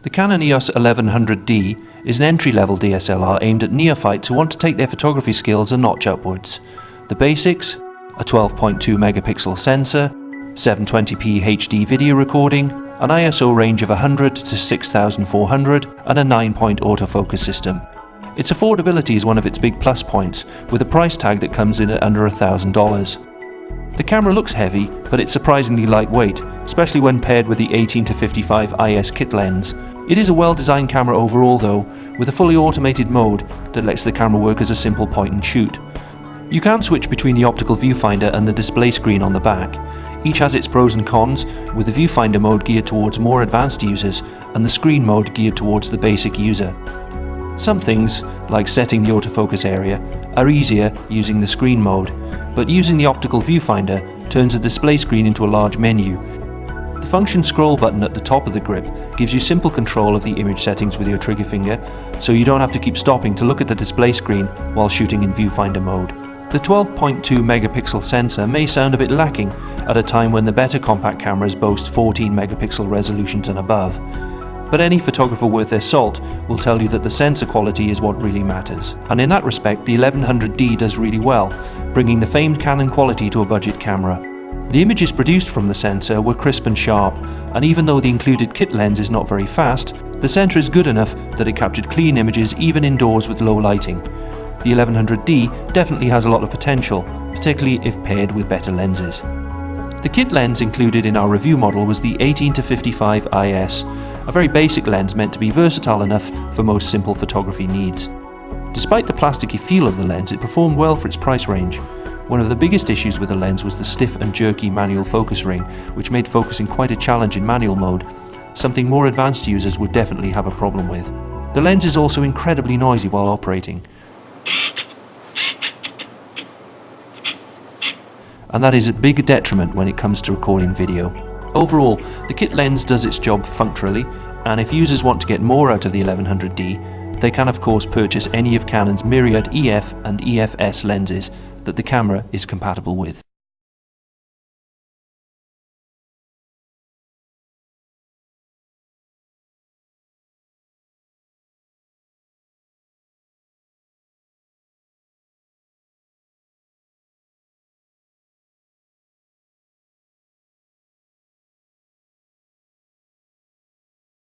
The Canon EOS 1100D is an entry-level DSLR aimed at neophytes who want to take their photography skills a notch upwards. The basics: a 12.2 megapixel sensor, 720p HD video recording, an ISO range of 100 to 6400 and a 9-point autofocus system. Its affordability is one of its big plus points, with a price tag that comes in at under $1,000. The camera looks heavy, but it's surprisingly lightweight, especially when paired with the 18-55 IS kit lens. It is a well-designed camera overall though, with a fully automated mode that lets the camera work as a simple point and shoot. You can switch between the optical viewfinder and the display screen on the back. Each has its pros and cons, with the viewfinder mode geared towards more advanced users and the screen mode geared towards the basic user. Some things, like setting the autofocus area, are easier using the screen mode, but using the optical viewfinder turns the display screen into a large menu. The function scroll button at the top of the grip gives you simple control of the image settings with your trigger finger, so you don't have to keep stopping to look at the display screen while shooting in viewfinder mode. The 12.2 megapixel sensor may sound a bit lacking at a time when the better compact cameras boast 14 megapixel resolutions and above. But any photographer worth their salt will tell you that the sensor quality is what really matters. And in that respect, the 1100D does really well, bringing the famed Canon quality to a budget camera. The images produced from the sensor were crisp and sharp, and even though the included kit lens is not very fast, the sensor is good enough that it captured clean images even indoors with low lighting. The 1100D definitely has a lot of potential, particularly if paired with better lenses. The kit lens included in our review model was the 18-55 IS, a very basic lens meant to be versatile enough for most simple photography needs. Despite the plasticky feel of the lens, it performed well for its price range. One of the biggest issues with the lens was the stiff and jerky manual focus ring, which made focusing quite a challenge in manual mode, something more advanced users would definitely have a problem with. The lens is also incredibly noisy while operating, and that is a big detriment when it comes to recording video. Overall, the kit lens does its job functionally, and if users want to get more out of the 1100D, they can of course purchase any of Canon's myriad EF and EF-S lenses that the camera is compatible with.